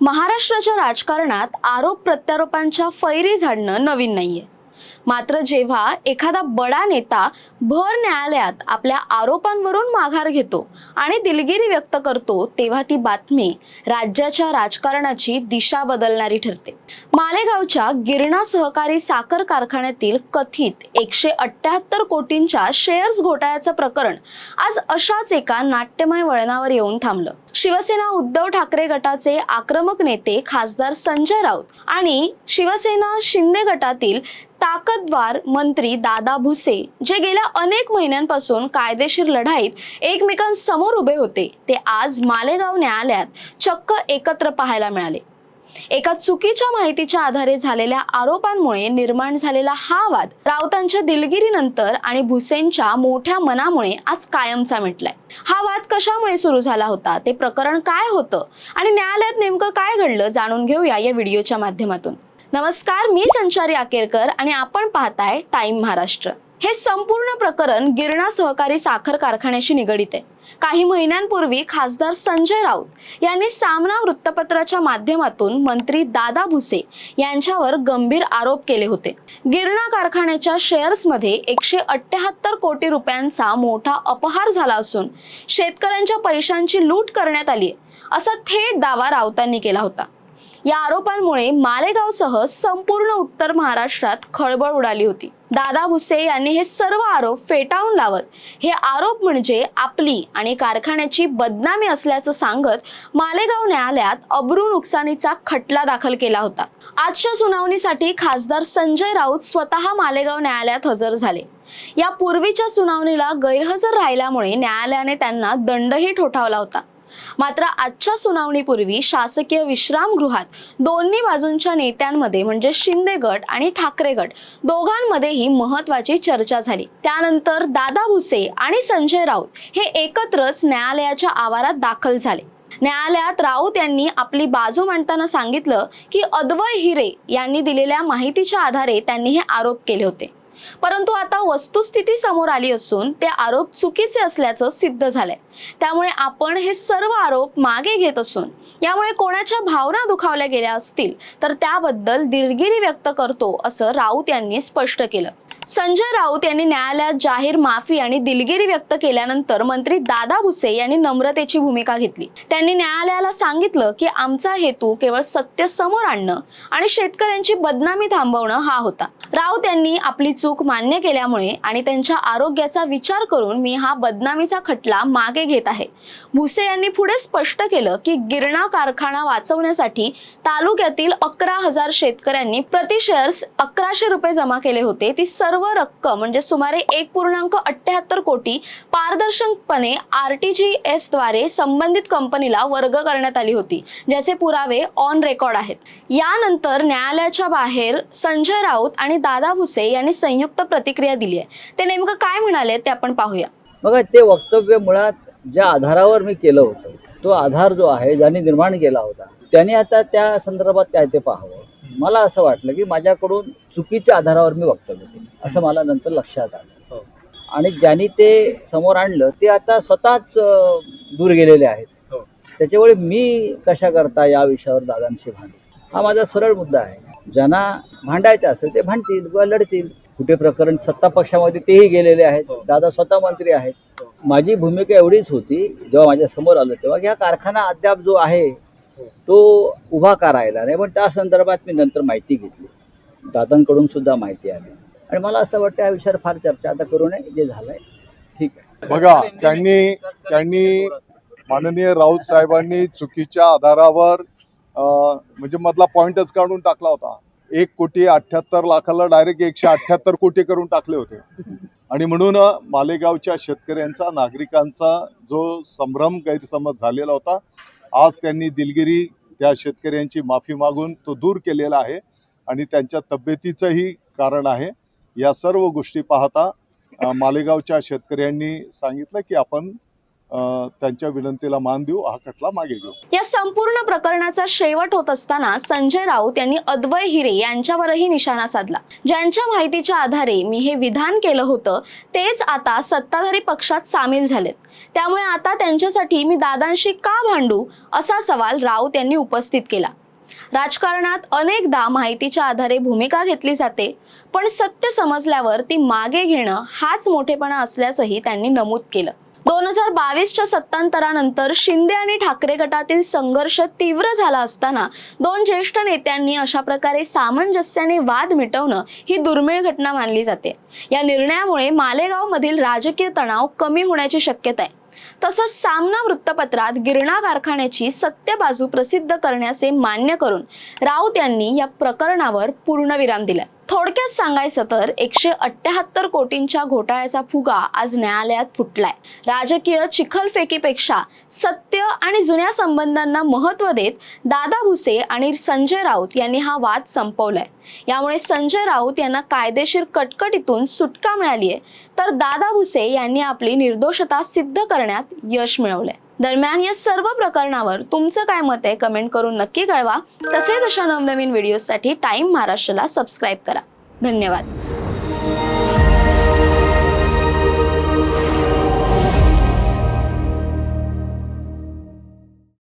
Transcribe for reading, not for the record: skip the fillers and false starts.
महाराष्ट्राच्या राजकारणात आरोप प्रत्यारोपांच्या फैरी झाडणं नवीन नाहीये। मात्र जेव्हा एखादा बडा नेता भर न्यायालयात आपल्या आरोपांवरून माघार घेतो आणि दिलगिरी व्यक्त करतो, तेव्हा ती बातमी राज्याच्या राजकारणाची दिशा बदलणारी ठरते। मालेगावच्या गिरणा सहकारी साखर कारखान्यातील कथित 178 कोटींच्या शेअर्स घोटाळ्याचं प्रकरण आज अशाच एका नाट्यमय वळणावर येऊन थांबलं। शिवसेना उद्धव ठाकरे गटाचे आक्रमक नेते खासदार संजय राऊत आणि शिवसेना शिंदे गटातील ताकदवार मंत्री दादा भुसे, जे गेल्या अनेक महिन्यांपासून कायदेशीर लढाईत एकमेकांसमोर उभे होते, ते आज मालेगाव न्यायालयात चक्क एकत्र पाहायला मिळाले। एका चुकीच्या माहितीच्या आधारे झालेल्या आरोपांमुळे निर्माण झालेला हा वाद राऊतांच्या दिलगिरीनंतर आणि भुसेंच्या मोठ्या मनामुळे आज कायमचा मिटलाय। हा वाद कशामुळे सुरू झाला होता, ते प्रकरण काय होतं आणि न्यायालयात नेमकं काय घडलं, जाणून घेऊया या व्हिडिओच्या माध्यमातून। नमस्कार, मी संचारी आकेरकर आणि आपण पाहताय टाइम महाराष्ट्र। हे संपूर्ण प्रकरण गिरणा सहकारी साखर कारखान्याशी निगडित आहे। काही महिन्यांपूर्वी खासदार संजय राऊत यांनी सामना वृत्तपत्राच्या माध्यमातून मंत्री दादा भुसे यांच्यावर गंभीर आरोप केले होते। गिरणा कारखान्याच्या शेअर्समध्ये 178 कोटी रुपयांचा मोठा अपहार झाला असून शेतकऱ्यांच्या पैशांची लूट करण्यात आली आहे, असा थेट दावा राऊतांनी केला होता। या आरोपांमुळे मालेगावसह संपूर्ण उत्तर महाराष्ट्रात खळबळ उडाली होती। दादा भुसे यांनी हे सर्व आरोप फेटाळून लावत हे आरोप म्हणजे आपली आणि कारखान्याची बदनामी असल्याचं सांगत मालेगाव न्यायालयात अब्रू नुकसानीचा खटला दाखल केला होता। आजच्या सुनावणीसाठी खासदार संजय राऊत स्वतः मालेगाव न्यायालयात हजर झाले। या पूर्वीच्या सुनावणीला गैरहजर राहिल्यामुळे न्यायालयाने त्यांना दंडही ठोठावला होता। मात्र आजच्या सुनावणीपूर्वी शासकीय विश्रामगृहात दोन्ही बाजूंच्या नेत्यांमध्ये म्हणजे शिंदे गट आणि ठाकरे गट दोघांमध्येही महत्त्वाची चर्चा झाली। त्यानंतर दादा भुसे आणि संजय राऊत हे एकत्रच न्यायालयाच्या आवारात दाखल झाले। न्यायालयात राऊत यांनी आपली बाजू मांडताना सांगितलं की अद्वय हिरे यांनी दिलेल्या माहितीच्या आधारे त्यांनी हे आरोप केले होते, परंतु आता वस्तुस्थिती समोर आली असून ते आरोप चुकीचे असल्याचं सिद्ध झालंय। त्यामुळे आपण हे सर्व आरोप मागे घेत असून यामुळे कोणाच्या भावना दुखावल्या गेल्या असतील तर त्याबद्दल दिलगिरी व्यक्त करतो, असं राऊत यांनी स्पष्ट केलं। संजय राऊत यांनी न्यायालयात जाहीर माफी आणि दिलगिरी व्यक्त केल्यानंतर मंत्री दादा भुसे यांनी नम्रतेची भूमिका घेतली। त्यांनी न्यायालयाला सांगितलं की आमचा हेतू केवळ सत्य समोर आणणं आणि शेतकऱ्यांची बदनामी थांबवणं हा होता। राऊत यांनी आपली चूक मान्य केल्यामुळे आणि त्यांच्या आरोग्याचा विचार करून मी हा बदनामीचा खटला मागे घेत आहे। भुसे यांनी पुढे स्पष्ट केलं की गिरणा कारखाना वाचवण्यासाठी तालुक्यातील 11,000 शेतकऱ्यांनी प्रति शेअर्स 1100 रुपये जमा केले होते। ती सर्व रक्कम म्हणजे सुमारे 1.78 कोटी पारदर्शकपणे RTGS द्वारे संबंधित कंपनीला वर्ग करण्यात आली होती, ज्याचे पुरावे ऑन रेकॉर्ड आहेत। यानंतर न्यायालयाच्या बाहेर संजय राऊत आणि दादा भुसे यांनी संयुक्त प्रतिक्रिया दिली आहे। ते नेमकं काय म्हणाले ते आपण पाहूया। बघा, ते वक्तव्य मुळात ज्या आधारावर मी केलं होतं, तो आधार जो आहे ज्यांनी निर्माण केला होता त्यांनी आता त्या संदर्भात काय ते पाहावं। मला असं वाटलं की माझ्याकडून चुकीच्या आधारावर मी वक्तव्य केलं, असं मला नंतर लक्षात आलं। आणि ज्यांनी ते समोर आणलं ते आता स्वतःच दूर गेलेले आहेत। त्याच्यामुळे मी कशा करता या विषयावर दादांशी भांडू, हा माझा सरळ मुद्दा आहे। ज्यांना भांडायचं असेल ते भांडतील किंवा लढतील। कुठे प्रकरण सत्ता पक्षामध्ये तेही गेलेले आहेत, दादा स्वतः मंत्री आहेत। माझी भूमिका एवढीच होती जेव्हा माझ्या समोर आलं तेव्हा की हा कारखाना अद्याप जो आहे तो उभा करायला नाही, पण त्या संदर्भात मी नंतर माहिती घेतली, दादांकडून सुद्धा माहिती आली आणि मला असं वाटतं या विषयावर फार चर्चा आता करू नये, जे झालंय ठीक आहे। बघा, त्यांनी माननीय राऊत साहेबांनी चुकीच्या आधारावर म्हणजे मधला पॉइंटच काढून टाकला होता। 1,78,00,000 डायरेक्ट 178 कोटी करून टाकले होते आणि म्हणून मालेगावच्या शेतकऱ्यांचा, नागरिकांचा जो संभ्रम, गैरसमज झालेला होता, आज त्यांनी दिलगिरी त्या शेतकऱ्यांची माफी मागून तो दूर केलेला आहे आणि त्यांच्या तब्येतीचंही कारण आहे। या सर्व गोष्टी पाहता मालेगावच्या शेतकऱ्यांनी सांगितलं की आपण त्यांच्या विनंतीला मान देऊ, हा खटला मागे घेऊ. या संपूर्ण प्रकरणाचा शेवट होत असताना संजय राऊत यांनी अद्वय हिरे यांच्यावरही निशाणा साधला. ज्यांच्या माहितीच्या आधारे मी हे विधान केलं होतं तेच आता सत्ताधारी पक्षात सामील झालेत. त्यामुळे आता त्यांच्यासाठी मी दादांशी का भांडू असा सवाल राऊत यांनी उपस्थित केला. राजकारणात अनेकदा माहितीच्या आधारे भूमिका घेतली जाते, पण सत्य समजल्यावर ती मागे घेणं हाच मोठेपणा असल्याचंही त्यांनी नमूद केलं. 2022च्या सत्तांतरानंतर शिंदे आणि ठाकरे गटातील संघर्ष तीव्र झाला असताना दोन ज्येष्ठ नेत्यांनी अशा प्रकारे सामंजस्याने वाद मिटवणं ही दुर्मिळ घटना मानली जाते. या निर्णयामुळे मालेगाव मधील राजकीय तणाव कमी होण्याची शक्यता आहे. तसंच सामना वृत्तपत्रात गिरणा कारखान्याची सत्य बाजू प्रसिद्ध करण्याचे मान्य करून राऊत यांनी या प्रकरणावर पूर्णविराम दिला. थोडक्यात सांगायचं तर 178 कोटींच्या घोटाळ्याचा फुगा आज न्यायालयात फुटलाय. राजकीय चिखलफेकीपेक्षा सत्य आणि जुन्या संबंधांना महत्त्व देत दादा भुसे आणि संजय राऊत यांनी हा वाद संपवलाय. यामुळे संजय राऊत यांना कायदेशीर कटकटीतून सुटका मिळाली आहे, तर दादा भुसे यांनी आपली निर्दोषता सिद्ध करण्यात यश मिळवलंय. दरम्यान या सर्व प्रकरणावर तुमचं काय मत आहे कमेंट करून नक्की कळवा. तसेच अशा नवनवीन व्हिडिओसाठी टाइम महाराष्ट्राला सबस्क्राईब करा. धन्यवाद.